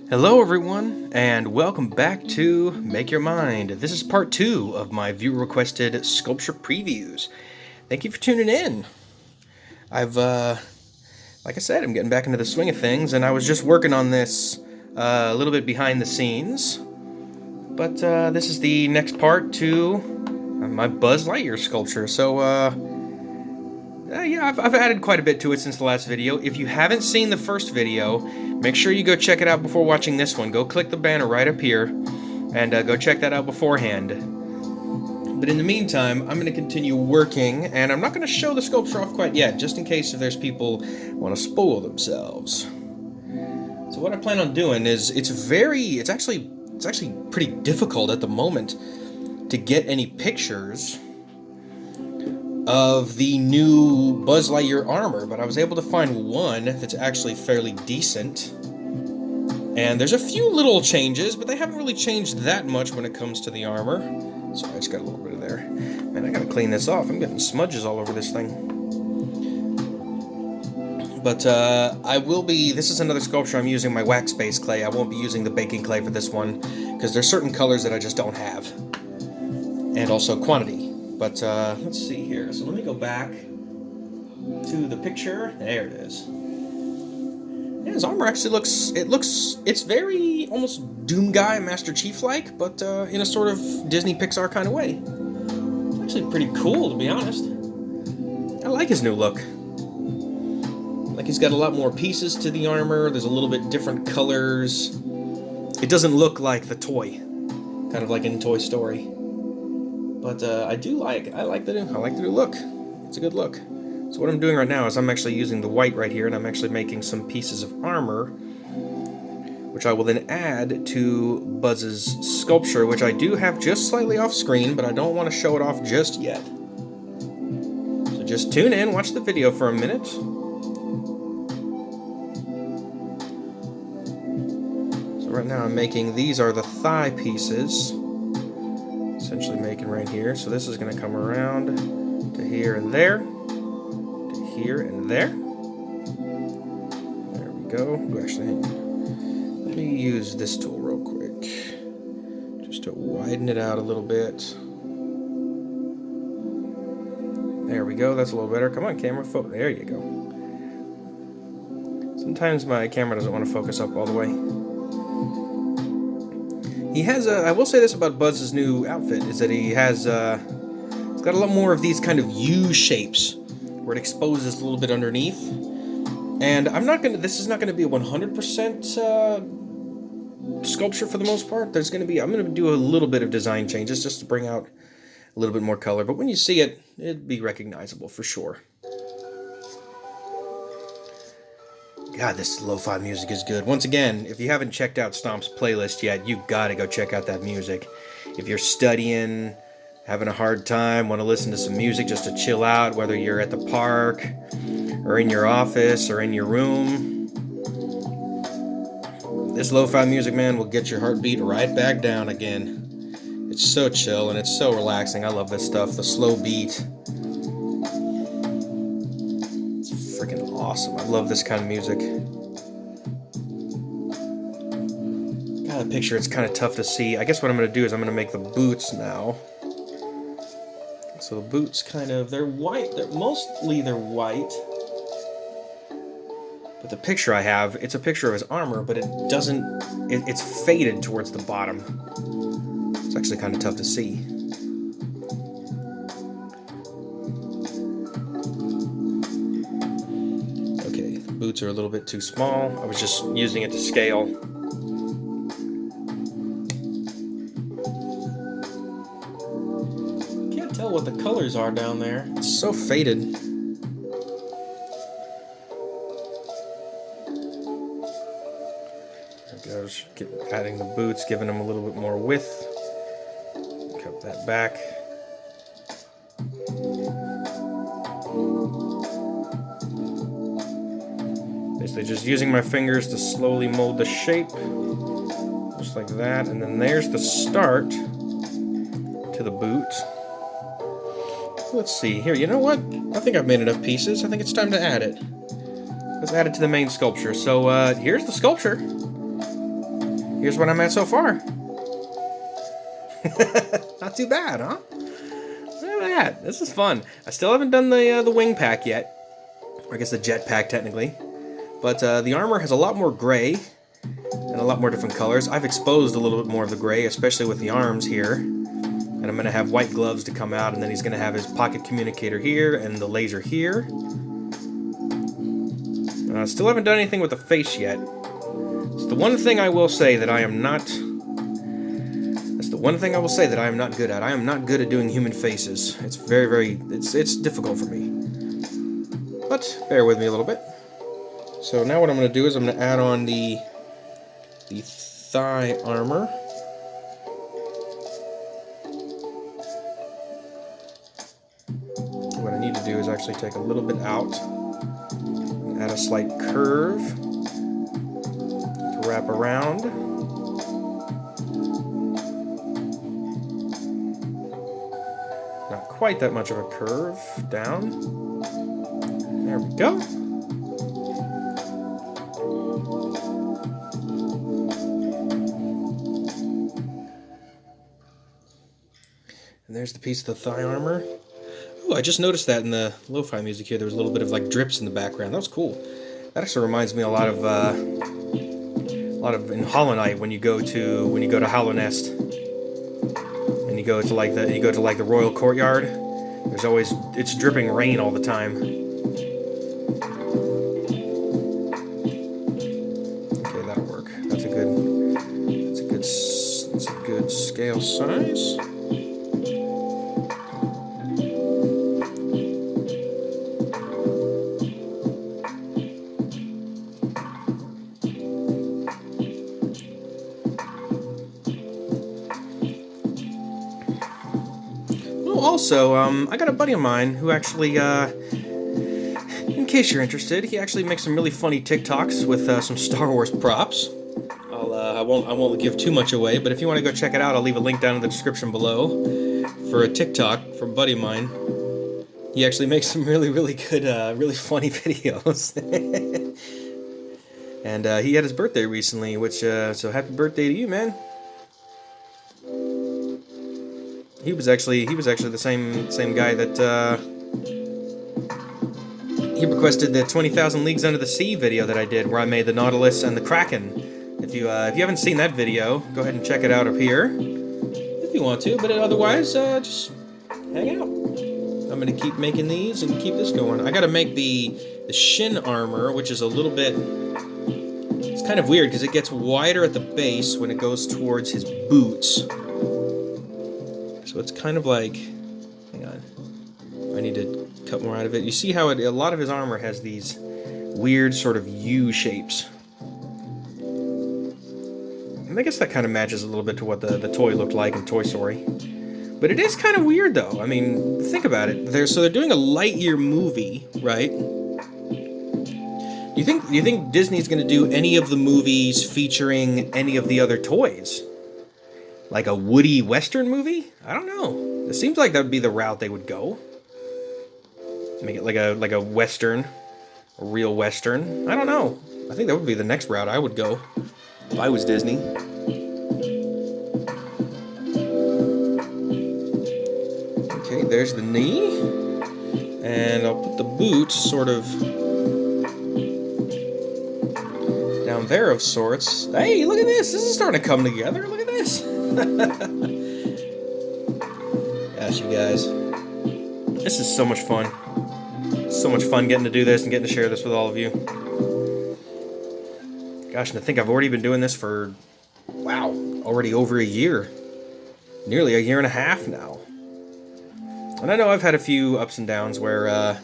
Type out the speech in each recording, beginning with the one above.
Hello everyone, and welcome back to Make Your Mind. This is part 2 of my viewer-requested sculpture previews. Thank you for tuning in. Like I said, I'm getting back into the swing of things, and I was just working on this a little bit behind the scenes. But this is the next part to my Buzz Lightyear sculpture. So, yeah, I've added quite a bit to it since the last video. If you haven't seen the first video, make sure you go check it out before watching this one. Go click the banner right up here, and go check that out beforehand. But in the meantime, I'm going to continue working, and I'm not going to show the sculpture off quite yet, just in case if there's people who want to spoil themselves. So what I plan on doing is, it's actually pretty difficult at the moment to get any pictures of the new Buzz Lightyear armor, but I was able to find one that's actually fairly decent. And there's a few little changes, but they haven't really changed that much when it comes to the armor. Sorry, I just got a little bit of there. Man, I gotta clean this off. I'm getting smudges all over this thing. But this is another sculpture I'm using my wax-based clay. I won't be using the baking clay for this one, because there's certain colors that I just don't have. And also quantity. But let's see here. So let me go back to the picture. There it is. Yeah, his armor actually it's very almost Doom Guy, Master Chief-like, but in a sort of Disney Pixar kind of way. It's actually pretty cool, to be honest. I like his new look. Like, he's got a lot more pieces to the armor. There's a little bit different colors. It doesn't look like the toy, kind of like in Toy Story. But I like the new look. It's a good look. So what I'm doing right now is I'm actually using the white right here, and I'm actually making some pieces of armor, which I will then add to Buzz's sculpture, which I do have just slightly off screen, but I don't want to show it off just yet. So just tune in, watch the video for a minute. So right now I'm making, these are the thigh pieces. Essentially making right here. So this is going to come around to here and there, to here and there. There we go. Actually, let me use this tool real quick, just to widen it out a little bit. There we go. That's a little better. Come on, camera. There you go. Sometimes my camera doesn't want to focus up all the way. He has I will say this about Buzz's new outfit, is that he's got a lot more of these kind of U shapes, where it exposes a little bit underneath. And this is not gonna be a 100% sculpture for the most part. I'm gonna do a little bit of design changes just to bring out a little bit more color, but when you see it, it'd be recognizable for sure. God, this lo-fi music is good. Once again, if you haven't checked out Stomp's playlist yet, you gotta go check out that music. If you're studying, having a hard time, want to listen to some music just to chill out, whether you're at the park, or in your office, or in your room, this lo-fi music, man, will get your heartbeat right back down again. It's so chill, and it's so relaxing. I love this stuff, the slow beat. Freaking awesome. I love this kind of music. Got a picture, it's kind of tough to see. I guess what I'm going to do is I'm going to make the boots now. So the boots they're white. They're white. But the picture I have, it's a picture of his armor, but it's faded towards the bottom. It's actually kind of tough to see. Boots are a little bit too small. I was just using it to scale. Can't tell what the colors are down there. It's so faded. There we go. Just adding the boots, giving them a little bit more width. Cut that back. Basically just using my fingers to slowly mold the shape, just like that, and then there's the start to the boot. Let's see here, you know what? I think I've made enough pieces. I think it's time to add it. Let's add it to the main sculpture. So here's the sculpture. here's what I'm at so far. Not too bad, huh? Look at that. This is fun. I still haven't done the wing pack yet. Or I guess the jet pack, technically. But the armor has a lot more gray and a lot more different colors. I've exposed a little bit more of the gray, especially with the arms here. And I'm going to have white gloves to come out, and then he's going to have his pocket communicator here and the laser here. Still haven't done anything with the face yet. It's the one thing I will say that I am not... That's the one thing I will say that I am not good at. I am not good at doing human faces. It's very... It's difficult for me. But bear with me a little bit. So now what I'm going to do is I'm going to add on the thigh armor. What I need to do is actually take a little bit out and add a slight curve to wrap around. Not quite that much of a curve. Down. There we go. And there's the piece of the thigh armor. Ooh, I just noticed that in the lo-fi music here, there was a little bit of like drips in the background. That was cool. That actually reminds me a lot of in Hollow Knight when you go to Hollow Nest and you go to the royal courtyard. There's always it's dripping rain all the time. Okay, that'll work. That's a good scale size. Also, I got a buddy of mine who actually, in case you're interested, he actually makes some really funny TikToks with some Star Wars props. I won't give too much away, but if you want to go check it out, I'll leave a link down in the description below for a TikTok from a buddy of mine. He actually makes some really good, really funny videos. And he had his birthday recently, which so happy birthday to you, man. He was actually the same guy that he requested the 20,000 Leagues Under the Sea video that I did, where I made the Nautilus and the Kraken. If you haven't seen that video, go ahead and check it out up here if you want to. But otherwise, just hang out. I'm gonna keep making these and keep this going. I gotta make the Shin Armor, which is a little bit. It's kind of weird because it gets wider at the base when it goes towards his boots. So it's kind of like, hang on, I need to cut more out of it. You see how a lot of his armor has these weird sort of U shapes. And I guess that kind of matches a little bit to what the toy looked like in Toy Story. But it is kind of weird, though. I mean, think about it. They're doing a Lightyear movie, right? Do you think Disney's going to do any of the movies featuring any of the other toys? Like a Woody Western movie? I don't know. It seems like that would be the route they would go. Make it like a Western, a real Western. I don't know. I think that would be the next route I would go if I was Disney. Okay, there's the knee. And I'll put the boots sort of down there of sorts. Hey, look at this. This is starting to come together. Look at this. Gosh, you guys. This is so much fun. So much fun getting to do this and getting to share this with all of you. Gosh, and I think I've already been doing this for, wow, already over a year. Nearly a year and a half now. And I know I've had a few ups and downs where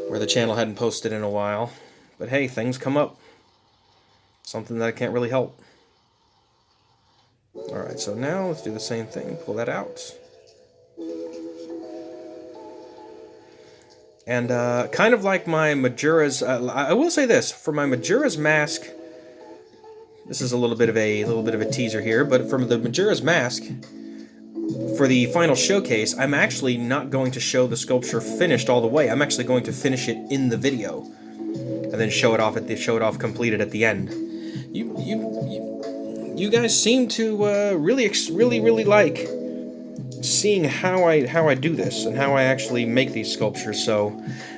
the channel hadn't posted in a while. But hey, things come up. Something that I can't really help. Alright, so now let's do the same thing. Pull that out. And kind of like my Majira's, I will say this, for my Majira's mask, this is a little bit of a teaser here, but from the Majira's mask, for the final showcase, I'm actually not going to show the sculpture finished all the way. I'm actually going to finish it in the video, and then show it off completed at the end. You guys seem to really like seeing how I do this and how I actually make these sculptures. So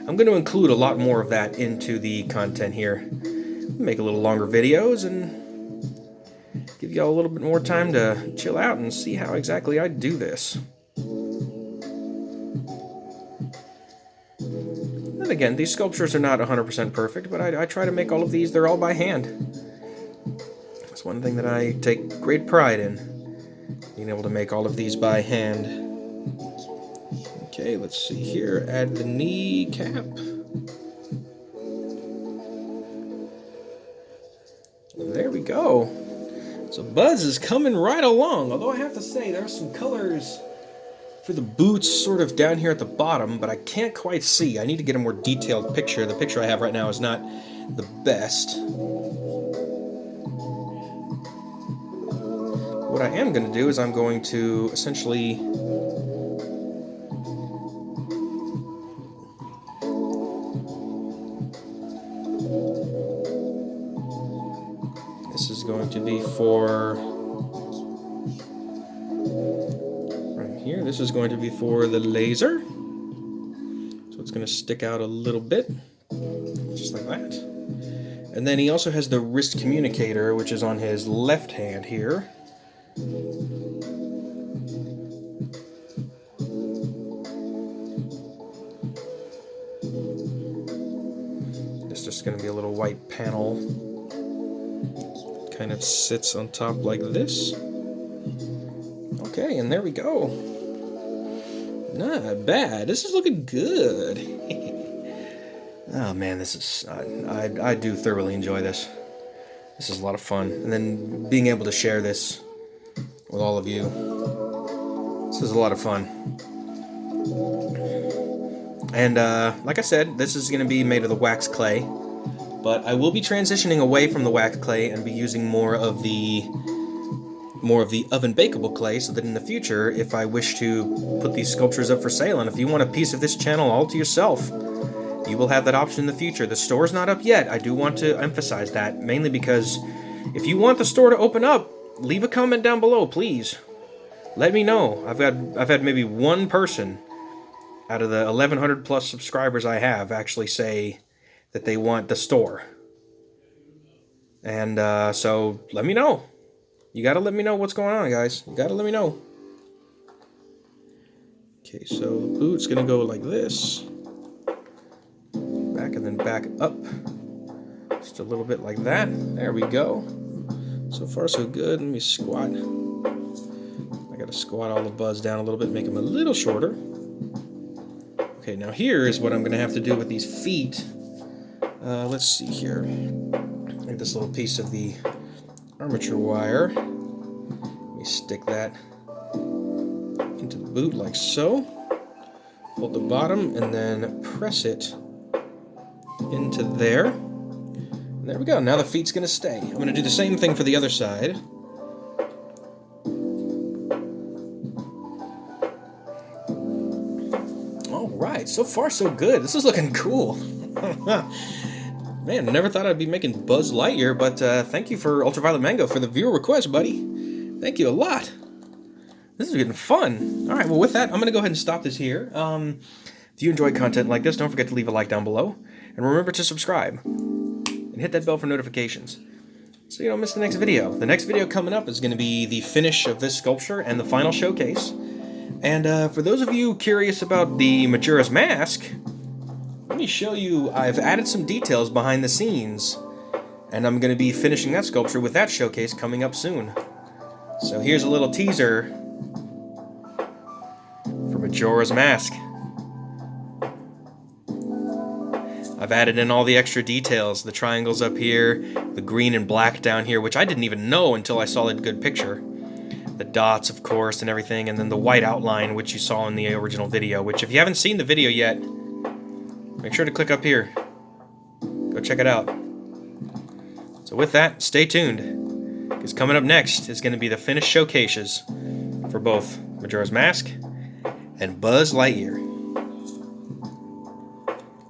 I'm going to include a lot more of that into the content here. Make a little longer videos and give y'all a little bit more time to chill out and see how exactly I do this. And again, these sculptures are not 100% perfect, but I try to make all of these. They're all by hand. That's one thing that I take great pride in, being able to make all of these by hand. Okay, let's see here. Add the kneecap. There we go. So Buzz is coming right along, although I have to say there are some colors for the boots sort of down here at the bottom, but I can't quite see. I need to get a more detailed picture. The picture I have right now is not the best. What I am going to do is I'm going to essentially this is going to be for right here. This is going to be for the laser. So it's going to stick out a little bit, just like that. And then he also has the wrist communicator, which is on his left hand here. It's just going to be a little white panel. Kind of sits on top like this. Okay, and there we go. Not bad. This is looking good. Oh man, this is I do thoroughly enjoy this. This is a lot of fun, and then being able to share this with all of you. This is a lot of fun. And like I said, this is going to be made of the wax clay, but I will be transitioning away from the wax clay and be using more of the oven bakeable clay, so that in the future, if I wish to put these sculptures up for sale, and if you want a piece of this channel all to yourself, you will have that option in the future. The store's not up yet. I do want to emphasize that, mainly because if you want the store to open up, leave a comment down below, please. Let me know. I've had maybe one person out of the 1,100 plus subscribers I have actually say that they want the store. And so let me know. You gotta let me know what's going on, guys. You gotta let me know. Okay, so the boot's gonna go like this. Back and then back up. Just a little bit like that. There we go. So far so good. Let me squat. I gotta squat all the Buzz down a little bit, make him a little shorter. Okay, now here is what I'm gonna have to do with these feet. Let's see here. Like this little piece of the armature wire. Let me stick that into the boot like so. Hold the bottom and then press it into there. And there we go. Now the feet's going to stay. I'm going to do the same thing for the other side. All right. So far, so good. This is looking cool. Man, I never thought I'd be making Buzz Lightyear, but thank you for Ultraviolet Mango for the viewer request, buddy. Thank you a lot. This is getting fun. All right, well, with that, I'm going to go ahead and stop this here. If you enjoy content like this, don't forget to leave a like down below. And remember to subscribe. And hit that bell for notifications, so you don't miss the next video. The next video coming up is going to be the finish of this sculpture and the final showcase. And for those of you curious about the Majira's mask, let me show you, I've added some details behind the scenes, and I'm going to be finishing that sculpture with that showcase coming up soon. So here's a little teaser for Majira's mask. I've added in all the extra details, the triangles up here, the green and black down here, which I didn't even know until I saw a good picture. The dots, of course, and everything, and then the white outline, which you saw in the original video, which if you haven't seen the video yet, make sure to click up here. Go check it out. So with that, stay tuned, because coming up next is going to be the finished showcases for both Majira's mask and Buzz Lightyear.